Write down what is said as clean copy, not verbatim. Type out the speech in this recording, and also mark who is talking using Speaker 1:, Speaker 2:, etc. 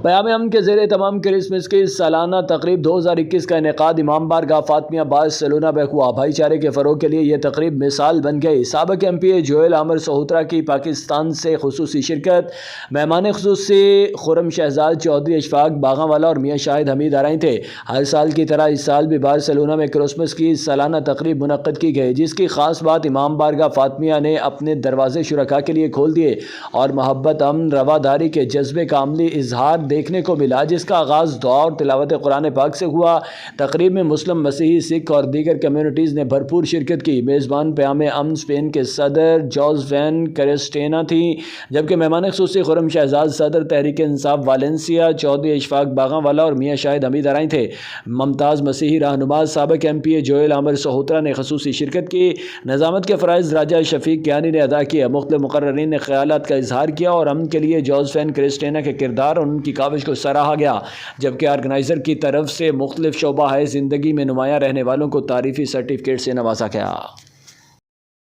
Speaker 1: پیام امن کے زیر تمام کرسمس کی سالانہ تقریب 2021 کا انعقاد امام بارگاہ فاطمیہ بارسلونا میں ہوا۔ بھائی چارے کے فروغ کے لیے یہ تقریب مثال بن گئی۔ سابق ایم پی اے جوئل عامر سہوترا کی پاکستان سے خصوصی شرکت، مہمان خصوصی خرم شہزاد چودھری، اشفاق باغاں والا اور میاں شاہد حمید آرائیں تھے۔ ہر سال کی طرح اس سال بھی بارسلونا میں کرسمس کی سالانہ تقریب منعقد کی گئی، جس کی خاص بات امام بارگاہ فاطمیہ نے اپنے دروازے شرکاء کے لیے کھول دیے اور محبت، امن، رواداری کے جذبے کا عملی اظہار دیکھنے کو ملا، جس کا آغاز دعا اور تلاوت قرآن پاک سے ہوا۔ تقریب میں مسلم، مسیحی، سکھ اور دیگر کمیونٹیز نے بھرپور شرکت کی۔ میزبان پیام امن اسپین کے صدر جوزفین کرسٹینا تھیں، جبکہ مہمان خصوصی خرم شہزاد صدر تحریک انصاف والنسیا چودھری اشفاق باغاں والا اور میاں شاہد حمید آرائیں تھے۔ ممتاز مسیحی رہنما سابق ایم پی اے جوئل عامر سہوترا نے خصوصی شرکت کی۔ نظامت کے فرائض راجہ شفیق کیانی نے ادا کیا۔ مختلف مقررین نے خیالات کا اظہار کیا اور امن کے لیے جوزفین کرسٹینا کے کردار اور ان کی کاوش کو سراہا گیا، جبکہ آرگنائزر کی طرف سے مختلف شعبہ زندگی میں نمایاں رہنے والوں کو تعریفی سرٹیفکیٹ سے نوازا گیا۔